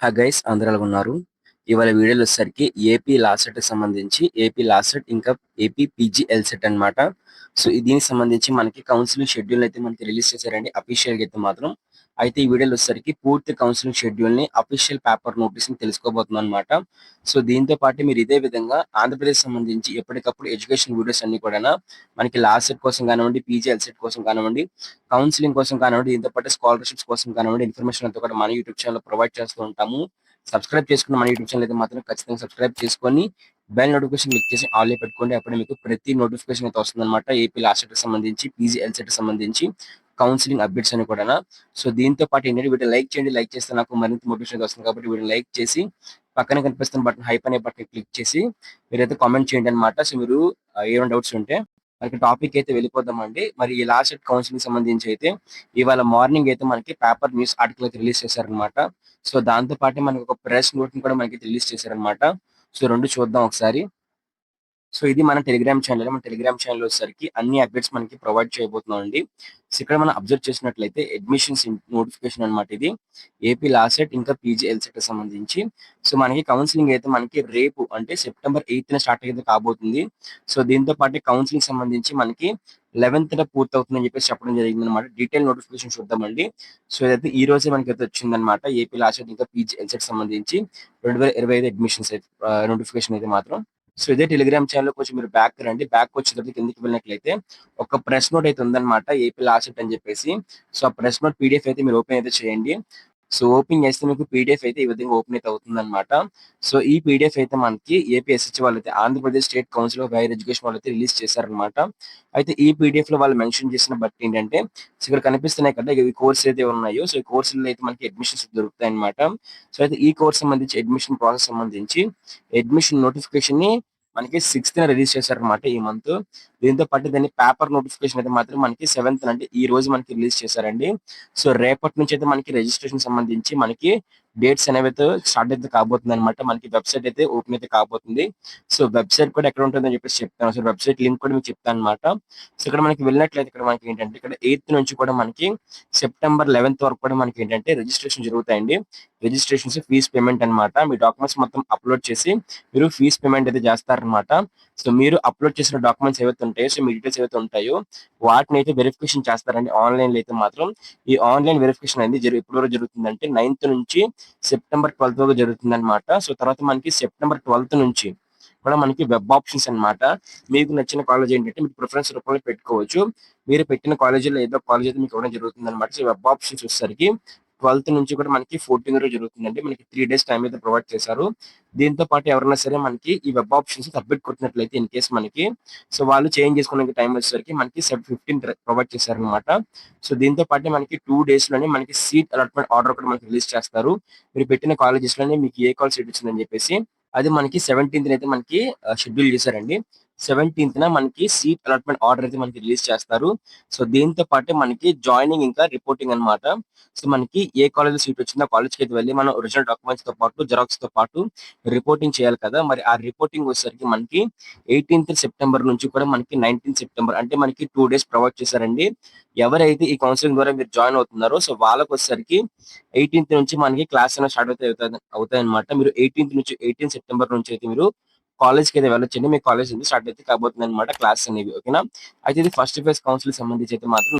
Hi guys, అందరూ ఎలా ఉన్నారు? ఇవాళ వీడియోలో వచ్చేసరికి ఏపీ లాసెట్ సంబంధించి ఏపీ లాసెట్ ఇంకా ఏపీ పీజీ ఎల్సెట్ అన్నమాట. సో దీనికి సంబంధించి మనకి కౌన్సిలింగ్ షెడ్యూల్ అయితే మనకి రిలీజ్ చేశారండి అఫీషియల్ గా అయితే మాత్రం. అయితే ఈ వీడియోలో వచ్చేసరికి పూర్తి కౌన్సిలింగ్ షెడ్యూల్ ని అఫీషియల్ పేపర్ నోటీస్ ని తెలుసుకోబోతున్నాం అనమాట. సో దీంతో పాటు మీరు ఇదే విధంగా ఆంధ్రప్రదేశ్ సంబంధించి ఎప్పటికప్పుడు ఎడ్యుకేషన్ వీడియోస్ అన్ని కూడా మనకి లాసెట్ కోసం కానివ్వండి, పీజీ ఎల్సెట్ కోసం కానివ్వండి, కౌన్సిలింగ్ కోసం కానివ్వండి, దీంతో పాటు స్కాలర్షిప్స్ కోసం కానివ్వండి, ఇన్ఫర్మేషన్ అంతా కూడా మన యూట్యూబ్ ఛానల్ ప్రొవైడ్ చేస్తూ ఉంటాము. సబ్స్క్రైబ్ చేసుకున్న మన యూట్యూబ్ ఛానల్ అయితే మాత్రం ఖచ్చితంగా సబ్స్క్రైబ్ చేసుకొని బెల్ నోటిఫికేషన్ క్లిక్ చేసి ఆల్ పెట్టుకోండి. అప్పుడే మీకు ప్రతి నోటిఫికేషన్ అయితే వస్తుంది అనమాట. ఏపీ లాస్ట్ సంబంధించి, పీజీ ఎల్సెట్ సంబంధించి కౌన్సిలింగ్ అప్డేట్స్ అని కూడా. సో దీంతో పాటు ఏంటంటే వీడియో లైక్ చేయండి. లైక్ చేస్తే నాకు మరింత మోటివేషన్ వస్తుంది కాబట్టి వీడియో లైక్ చేసి పక్కన కనిపిస్తున్న బటన్ హైప్ అనే బటన్ క్లిక్ చేసి మీరైతే కామెంట్ చేయండి అనమాట. సో మీరు ఏమైనా డౌట్స్ ఉంటే మనకి టాపిక్ అయితే వెళ్ళిపోదామండి. మరి ఈ లాస్ట్ కౌన్సిలింగ్ సంబంధించి అయితే ఇవాళ మార్నింగ్ అయితే మనకి పేపర్ న్యూస్ ఆర్టికల్ అయితే రిలీజ్ చేశారనమాట. సో దాంతో పాటు మనకి ఒక ప్రెస్ నోట్ ని కూడా మనకి రిలీజ్ చేశారనమాట. సో రెండు చూద్దాం ఒకసారి. సో ఇది మన టెలిగ్రామ్ ఛానల్. మన టెలిగ్రామ్ ఛానల్ వచ్చేసరికి అన్ని అప్డేట్స్ మనకి ప్రొవైడ్ చేయబోతున్నాం అండి. సో ఇక్కడ మనం అబ్జర్వ్ చేసినట్లయితే అడ్మిషన్స్ నోటిఫికేషన్ అనమాట ఇది. ఏపీ లాసెట్ ఇంకా పీజీ ఎల్సెట్ సంబంధించి. సో మనకి కౌన్సిలింగ్ అయితే మనకి రేపు అంటే సెప్టెంబర్ 8న స్టార్ట్ అయితే కాబోతుంది. సో దీంతో పాటు కౌన్సిలింగ్ సంబంధించి మనకి 11న పూర్తి అవుతుందని చెప్పేసి చెప్పడం జరిగింది అనమాట. డీటెయిల్ నోటిఫికేషన్ చూద్దామండి. సో ఇదైతే ఈ రోజే మనకి అయితే వచ్చిందనమాట. ఏపీ లాసెట్ ఇంకా పీజీ ఎల్సెట్ సంబంధించి 2025 అడ్మిషన్స్ అయితే నోటిఫికేషన్ అయితే మాత్రం. సో ఇదే టెలిగ్రామ్ ఛానల్ కొంచెం మీరు బ్యాక్ రండి. బ్యాక్ వచ్చేటప్పుడు కిందకి వెళ్ళినట్లయితే ఒక ప్రెస్ నోట్ అయితే ఉందన్నమాట, ఏపీ లాసెట్ అని చెప్పేసి. సో ఆ ప్రెస్ నోట్ పీడిఎఫ్ అయితే మీరు ఓపెన్ అయితే చేయండి. సో ఓపెన్ చేస్తే మీకు పీడిఎఫ్ అయితే ఈ విధంగా ఓపెన్ అయితే అవుతుంది అనమాట. సో ఈ పీడిఎఫ్ అయితే మనకి ఏపీఎస్హెచ్ వాళ్ళైతే Andhra Pradesh state council of higher education వాళ్ళైతే రిలీజ్ చేశారనమాట. అయితే ఈ పీడిఎఫ్ లో వాళ్ళు మెన్షన్ చేసిన బట్టి ఏంటంటే సో ఇక్కడ కనిపిస్తున్నాయి కదా ఈ కోర్స్ అయితే ఉన్నాయో. సో ఈ కోర్సులో అయితే మనకి అడ్మిషన్స్ దొరుకుతాయి అనమాట. సో అయితే ఈ కోర్స్ సంబంధించి అడ్మిషన్ ప్రాసెస్ సంబంధించి అడ్మిషన్ నోటిఫికేషన్ ని మనకి 6th రిలీజ్ చేశారనమాట ఈ మంత్. దీంతో పాటు దాన్ని పేపర్ నోటిఫికేషన్ అయితే మాత్రం మనకి 7th అంటే ఈ రోజు మనకి రిలీజ్ చేశారండి. సో రేపటి నుంచి అయితే మనకి రిజిస్ట్రేషన్ సంబంధించి మనకి డేట్స్ అనేవి అయితే స్టార్ట్ అయితే కాబోతుంది అనమాట. మనకి వెబ్సైట్ అయితే ఓపెన్ అయితే కాబోతుంది. సో వెబ్సైట్ కూడా ఎక్కడ ఉంటుందని చెప్పేసి చెప్తాను. సో వెబ్సైట్ లింక్ కూడా మీకు చెప్తాను అనమాట. సో ఇక్కడ మనకి వెళ్ళినట్లయితే ఇక్కడ మనకి ఏంటంటే ఇక్కడ 8th నుంచి కూడా మనకి సెప్టెంబర్ 11th వరకు కూడా మనకి ఏంటంటే రిజిస్ట్రేషన్ జరుగుతాయండి. రిజిస్ట్రేషన్స్ ఫీజ్ పేమెంట్ అనమాట. మీ డాక్యుమెంట్స్ మొత్తం అప్లోడ్ చేసి మీరు ఫీజ్ పేమెంట్ అయితే చేస్తారనమాట. సో మీరు అప్లోడ్ చేసిన డాక్యుమెంట్స్ ఏవైతే ఉంటాయో, సో మీ డీటెయిల్స్ ఏవైతే ఉంటాయో వాటిని అయితే వెరిఫికేషన్ చేస్తారండి ఆన్లైన్ లో అయితే మాత్రం. ఈ ఆన్లైన్ వెరిఫికేషన్ అనేది ఎప్పటి వరకు జరుగుతుందంటే 9th నుంచి సెప్టెంబర్ 12th వరకు జరుగుతుంది అనమాట. సో తర్వాత మనకి సెప్టెంబర్ 12th నుంచి కూడా మనకి వెబ్ ఆప్షన్స్ అన్నమాట. మీకు నచ్చిన కాలేజ్ ఏంటంటే మీకు ప్రిఫరెన్స్ రూపంలో పెట్టుకోవచ్చు. మీరు పెట్టిన కాలేజీలో ఏదో కాలేజ్ అయితే మీకు ఇవ్వడం జరుగుతుంది అనమాట. సో వెబ్ ఆప్షన్స్ వచ్చేసరికి 12th నుంచి కూడా మనకి 14 రోజు జరుగుతుందండి. మనకి 3 days టైం అయితే ప్రొవైడ్ చేశారు. దీంతో పాటు ఎవరైనా సరే మనకి ఈ వెబ్ ఆప్షన్స్ సబ్మిట్ కొట్టినట్లయితే ఇన్ కేసు మనకి సో వాళ్ళు చేంజ్ చేసుకోవడానికి టైం వచ్చేసరికి మనకి 15 ప్రొవైడ్ చేశారనమాట. సో దీంతో పాటు మనకి 2 days లోనే మనకి సీట్ అలాట్మెంట్ ఆర్డర్ కూడా మనకి రిలీజ్ చేస్తారు. మీరు పెట్టిన కాలేజెస్ లోనే మీకు ఏ కాలేజ్ సీట్ వచ్చిందని చెప్పేసి. అది మనకి 17th అయితే మనకి షెడ్యూల్ చేశారండి. 17th మనకి సీట్ అలాట్మెంట్ ఆర్డర్ అయితే మనకి రిలీజ్ చేస్తారు. సో దీంతో పాటు మనకి జాయినింగ్ ఇంకా రిపోర్టింగ్ అన్నమాట. సో మనకి ఏ కాలేజ్ సీట్ వచ్చిందో ఆ కాలేజ్కి అయితే వెళ్ళి మనం ఒరిజినల్ డాక్యుమెంట్స్ తో పాటు జెరాక్స్ తో పాటు రిపోర్టింగ్ చేయాలి కదా. మరి ఆ రిపోర్టింగ్ వచ్చేసరికి మనకి 18th సెప్టెంబర్ నుంచి కూడా మనకి 19th సెప్టెంబర్ అంటే మనకి 2 days ప్రొవైడ్ చేశారండి. ఎవరైతే ఈ కౌన్సిలింగ్ ద్వారా మీరు జాయిన్ అవుతున్నారో సో వాళ్ళకి వచ్చేసరికి 18th నుంచి మనకి క్లాస్ అనేది స్టార్ట్ అవుతాయి అనమాట. మీరు 18 సెప్టెంబర్ నుంచి అయితే మీరు కాలేజ్కి అయితే వెళ్ళొచ్చండి. మీ కాలేజ్ స్టార్ట్ అయితే కాబోతుంది అనమాట క్లాస్ అనేవి. ఓకేనా. అయితే ఇది ఫస్ట్ ఫేజ్ కౌన్సిల్ సంబంధించి అయితే మాత్రం